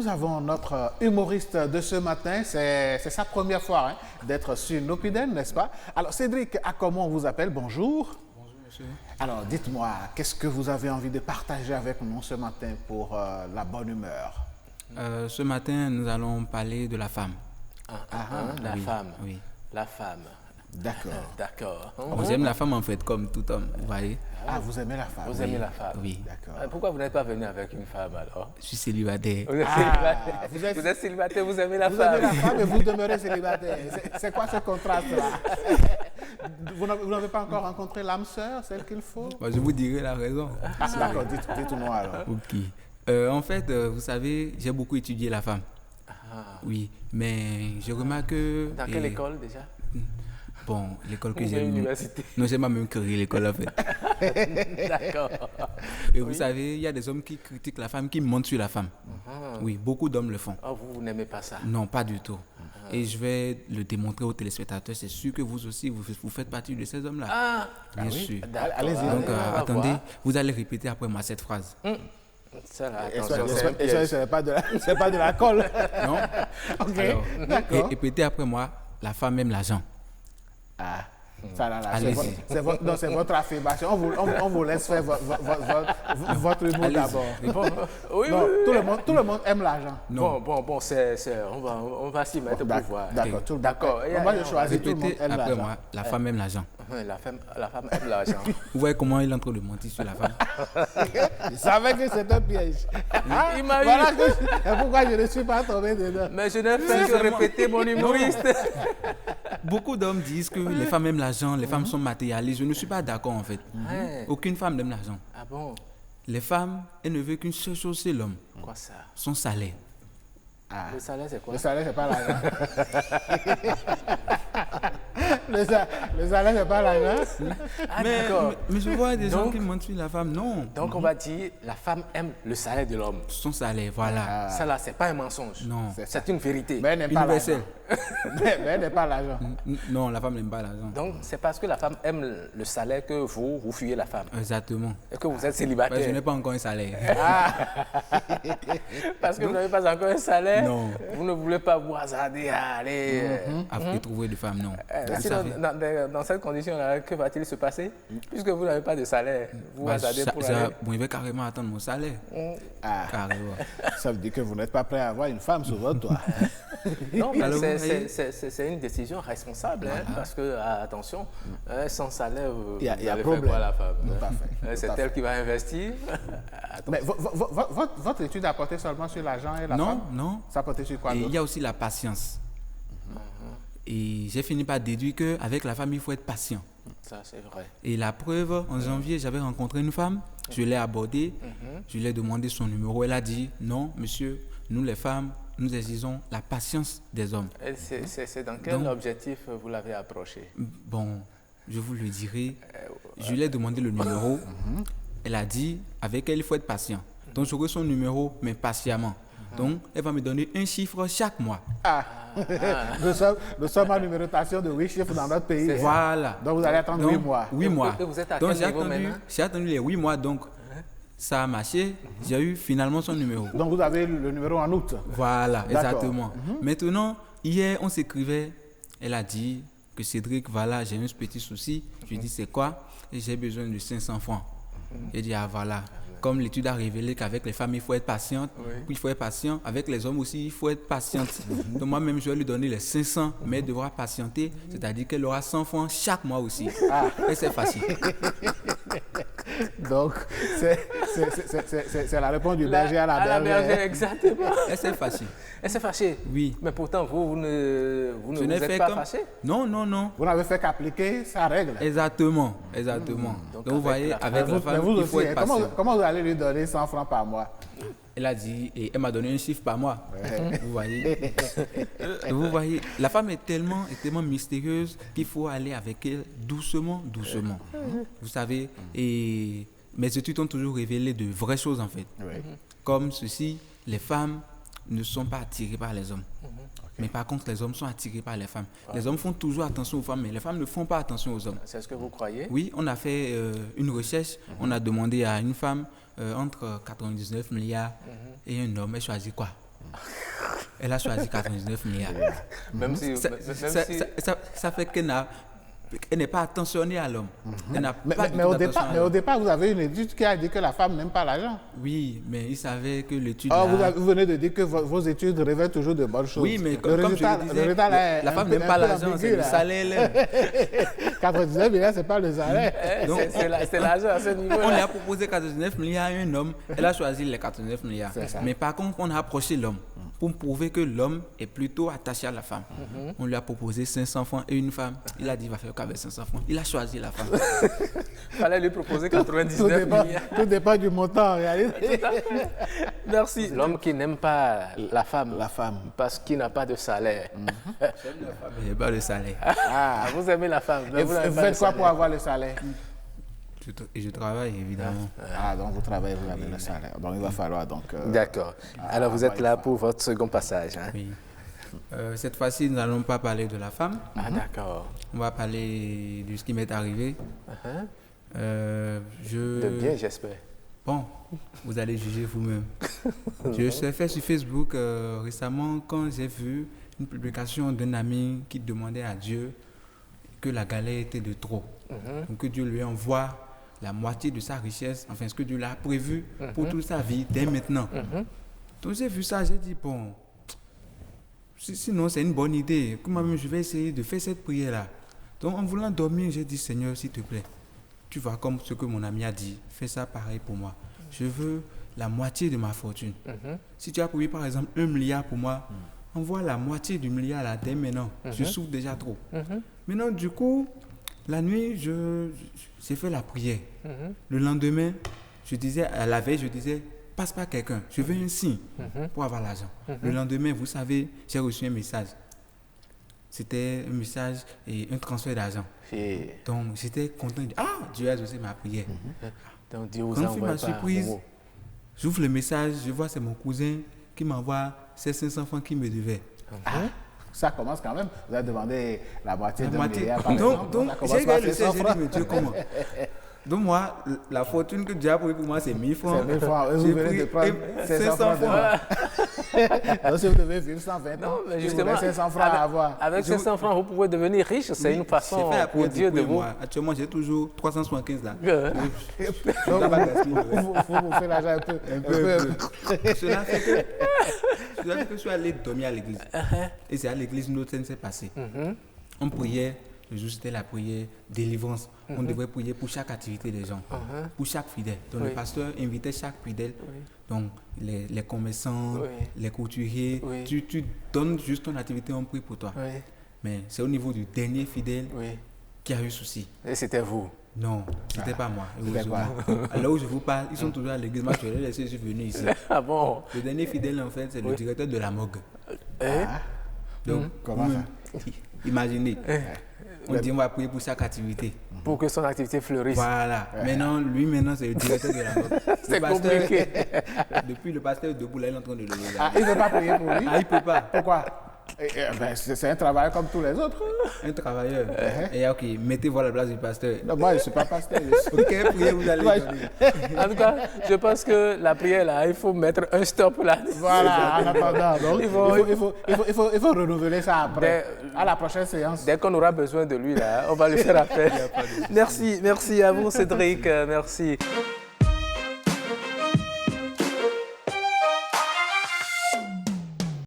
nous avons notre humoriste de ce matin. C'est sa première fois d'être sur Nopiden, n'est-ce pas? Alors, Cédric Acomon vous appelle. Bonjour. Bonjour, monsieur. Alors, dites-moi, qu'est-ce que vous avez envie de partager avec nous ce matin pour la bonne humeur? Ce matin, nous allons parler de la femme. La Oui, femme. oui. La femme. D'accord. D'accord. Vous aimez la femme en fait, comme tout homme, vous voyez? Ah, vous aimez la femme? Vous aimez la femme. Oui. D'accord. Pourquoi vous n'êtes pas venu avec une femme alors? Je suis célibataire. Vous êtes célibataire. Vous êtes célibataire, vous aimez la Vous femme. aimez la femme et vous demeurez célibataire. C'est quoi ce contraste-là? Vous n'avez pas encore rencontré l'âme sœur, celle qu'il faut? Moi, je vous dirai la raison. Ah, d'accord, dites-nous alors. Ok. En fait, vous savez, j'ai beaucoup étudié la femme. Oui, mais je remarque que... Dans quelle école déjà? Bon, l'école que Ou j'ai... bien l'université? Non, j'ai pas même créé l'école en fait. D'accord. Et vous savez, il y a des hommes qui critiquent la femme, qui montent sur la femme. Oui, beaucoup d'hommes le font. Oh, vous n'aimez pas ça? Non, pas du tout. Et je vais le démontrer aux téléspectateurs. C'est sûr que vous aussi, vous faites partie de ces hommes-là. Ah, Bien sûr. d'accord. Allez-y. Donc, on va attendez, voir. vous allez répéter après moi cette phrase. Ça, là, Et attention, c'est un ça, piège. ce n'est pas de la colle. Non? Ok, Alors, d'accord. répétez après moi, la femme aime l'argent. Ah, ça là, Allez-y. c'est votre affirmation. On vous laisse faire votre humour Allez-y. d'abord. Oui, Non, oui, oui. tout le monde aime l'argent. Non. Bon, on va s'y mettre pour voir. D'accord, tout le monde. D'accord. Moi, je choisis, tout le monde Répétez aime après l'argent. moi, la femme aime l'argent. La femme aime l'argent. Vous voyez comment il est en train de mentir sur la femme. Je savais que c'était un piège. Il m'a eu. Voilà et pourquoi je ne suis pas tombé dedans. Mais je n'ai fait que répéter mon humoriste. Beaucoup d'hommes disent que les femmes aiment l'argent, les femmes sont matérialistes. Je ne suis pas d'accord en fait. Ouais. Aucune femme n'aime l'argent. Ah bon? Les femmes, elles ne veulent qu'une seule chose, c'est l'homme, Quoi ça? son salaire. Le salaire, c'est quoi? Le salaire, c'est pas l'argent. Le salaire, c'est pas l'argent. Ah, mais, d'accord. mais je vois des gens Donc- qui mentent sur la femme. Non, Donc, on va dire la femme aime le salaire de l'homme. son salaire, voilà. Ça, là, c'est pas un mensonge. Non. C'est une vérité. Mais elle n'aime pas l'argent. Universel. Mais elle n'aime pas l'argent. Non, la femme n'aime pas l'argent. Donc, c'est parce que la femme aime le salaire que vous fuyez la femme. Exactement. Et que vous êtes Parce que je célibataire. n'ai pas encore un salaire. Parce que vous n'avez pas encore un salaire. Non. Vous ne voulez pas vous hasarder à aller. Après trouver de femme, non. Vous Sinon, savez. dans cette condition-là, que va-t-il se passer? Puisque vous n'avez pas de salaire, vous Bah, hasardez pour aller. bon, il va carrément attendre mon salaire. Ah, Carrément. ça veut dire que vous n'êtes pas prêt à avoir une femme sur votre toit. Non, mais Alors, vous voyez- c'est une décision responsable, hein, parce que, attention, sans salaire, vous Il y a allez faire problème. quoi à la femme? Tout à fait, tout C'est à elle qui va investir. Mais votre étude a porté seulement sur l'argent et la Non, femme? non. Ça a porté sur quoi Et il d'autre? y a aussi la patience. Et j'ai fini par déduire qu'avec la femme, il faut être patient. Ça, c'est vrai. Et la preuve, en janvier, j'avais rencontré une femme, je l'ai abordée, je lui ai demandé son numéro. Elle a dit, non, monsieur, nous les femmes, nous exigons la patience des hommes. Et c'est dans quel Donc- objectif vous l'avez approché? Bon, je vous le dirai. Je lui ai demandé le numéro. Elle a dit, avec elle, il faut être patient. Donc, j'aurai son numéro, mais patiemment. Donc, elle va me donner un chiffre chaque mois. Ah, nous sommes en numérotation de 8 chiffres dans notre pays. Voilà. Donc vous allez attendre Donc, 8 mois. 8 mois. et vous êtes à Donc, quel niveau maintenant? j'ai attendu les 8 mois, donc ça a marché. J'ai eu finalement son numéro. Donc vous avez le numéro en août. Voilà, D'accord. exactement. Maintenant, hier, on s'écrivait. Elle a dit que Cédric, voilà, j'ai un petit souci. Je lui ai dit, c'est quoi? Et j'ai besoin de 500 francs. Elle dit, ah voilà. Comme l'étude a révélé qu'avec les femmes, il faut être patiente, il faut être patient. Avec les hommes aussi, il faut être patiente. Donc moi-même, je vais lui donner les 500, mais elle devra patienter. C'est-à-dire qu'elle aura 100 francs chaque mois aussi. Et c'est facile. Donc c'est la réponse du berger à la bergère, bergère. exactement. Et c'est facile. Elle s'est fâchée. Oui. Mais pourtant, vous ne Je vous n'ai êtes fait pas comme... fâché. Non, non, non. Vous n'avez fait qu'appliquer sa règle. Exactement, exactement. Donc vous avec voyez, la avec Mais la vous, femme, mais vous il aussi, faut être patient. comment vous allez lui donner 100 francs par mois? Elle a dit, et elle m'a donné un chiffre par mois. Vous voyez. Vous voyez, la femme est tellement mystérieuse qu'il faut aller avec elle doucement, doucement. Vous savez, et mes études ont toujours révélé de vraies choses en fait. Oui. Comme ceci, les femmes ne sont pas attirées par les hommes. Mais par contre, les hommes sont attirés par les femmes. Les hommes font toujours attention aux femmes, mais les femmes ne font pas attention aux hommes. C'est ce que vous croyez? Oui, on a fait une recherche. On a demandé à une femme entre 99 milliards et un homme, elle choisit quoi? Elle a choisi 99 milliards. Même si... Ça fait qu'elle n'est pas attentionnée à l'homme. Elle n'a pas du Mais tout au attention à départ, l'homme. vous avez une étude qui a dit que la femme n'aime pas l'argent. Oui, mais il savait que l'étude... Or, là- vous venez de dire que vos études révèlent toujours de bonnes choses. Oui, mais Le comme je résultat- le le disais, résultat, là, est la un femme peu- n'aime un pas peu l'argent, ambigu, c'est le là. salaire l'aime. 99 milliards, c'est pas le salaire. C'est l'argent à ce On lui niveau-là. a proposé 49 milliards à un homme, elle a choisi les 49 milliards. C'est ça. Mais par contre, on a approché l'homme pour prouver que l'homme est plutôt attaché à la femme. On lui a proposé 500 francs et une femme. Il a dit, il va faire qu'avec 500 francs. Il a choisi la femme. Il fallait lui proposer Tout 99 dépend, milliards. tout dépend du montant en réalité. Merci. L'homme qui n'aime pas la femme parce qu'il n'a pas de salaire. Il n'y a pas de salaire. Ah, vous aimez la femme, mais Et vous vous n'avez pas de faites quoi salaire. pour avoir le salaire? Et je travaille, évidemment. Ah, donc vous travaillez, vous avez le salaire. Donc il va falloir donc... D'accord. Alors vous êtes là pour votre second passage. Hein? Oui. Cette fois-ci, nous n'allons pas parler de la femme. Ah, d'accord. On va parler de ce qui m'est arrivé. De bien, j'espère. Bon, vous allez juger vous-même. Je suis fait sur Facebook récemment quand j'ai vu une publication d'un ami qui demandait à Dieu que la galère était de trop. Donc que Dieu lui envoie la moitié de sa richesse, enfin ce que Dieu l'a prévu pour toute sa vie dès maintenant. Donc j'ai vu ça, j'ai dit bon, sinon c'est une bonne idée. Comment même je vais essayer de faire cette prière-là. Donc en voulant dormir, j'ai dit Seigneur, s'il te plaît, tu vois comme ce que mon ami a dit, fais ça pareil pour moi. Je veux la moitié de ma fortune. Si tu as prévu par exemple 1 milliard pour moi, envoie la moitié du milliard là dès maintenant. Je souffre déjà trop. Maintenant du coup, la nuit, j'ai fait la prière. Le lendemain, je disais, à la veille, je disais, passe par quelqu'un, je veux un signe pour avoir l'argent. Le lendemain, vous savez, j'ai reçu un message. C'était un message et un transfert d'argent. Donc j'étais content. Ah, Dieu a exaucé ma prière. Donc Dieu vous Quand a je fais ma envoyé par surprise, Momo. j'ouvre le message, je vois c'est mon cousin qui m'envoie ces 500 francs qu'il me devait. Ça commence quand même. Vous avez demandé la moitié La d'un moitié. milliard, par exemple. Donc Ça j'ai commence par regardé le 500 ciel, j'ai francs. dit, mais Dieu, comment? Donc moi, la fortune que Dieu a prévue pour moi, c'est 1000 francs. C'est 1000 francs. Et vous J'ai venez pris de prendre 500 francs. Voilà. Donc si vous devez vivre 120 ans, Non, mais il vous justement, reste 500 francs à avoir. avec 500 francs, vous pouvez devenir riche. C'est une façon J'ai fait la pour prière Dieu de depuis vous. moi. Actuellement, j'ai toujours 375 là. Donc, Ça va gaspiller. vous faites l'argent un peu. Un peu. Cela fait que je suis allé dormir à l'église. Et c'est à l'église que notre scène s'est passée. On priait, le jour c'était la prière délivrance. On devait prier pour chaque activité des gens, pour chaque fidèle. Donc le pasteur invitait chaque fidèle. Donc les commerçants, les couturiers, tu donnes juste ton activité, on prie pour toi. Mais c'est au niveau du dernier fidèle qui a eu souci. Et c'était vous. Non, c'était pas moi. C'était quoi? Alors où je vous parle, ils sont toujours à l'église. Moi, je les ai laissés, je suis venu ici. Ah bon? Le dernier fidèle, en fait, c'est le directeur de la morgue. Donc, Comment vous-même, imaginez. On dit on va prier pour chaque activité. Pour que son activité fleurisse. Voilà. Maintenant, c'est le directeur de la morgue. C'est Le pasteur- compliqué. Depuis, le pasteur est debout, là, il est en train de le lever. Ah, il ne veut pas payer pour lui? Ah, il ne peut pas. Pourquoi? C'est un travail comme tous les autres. Un travailleur. Et ok, mettez-vous à la place du pasteur. Non, moi, je ne suis pas pasteur. Ok, priez, vous allez Ouais. donner. En tout cas, je pense que la prière, là, il faut mettre un stop là. Voilà, en attendant. Donc, il faut renouveler ça après. Dès- À la prochaine séance. Dès qu'on aura besoin de lui, là, on va lui faire appel. Merci à vous, Cédric. Merci.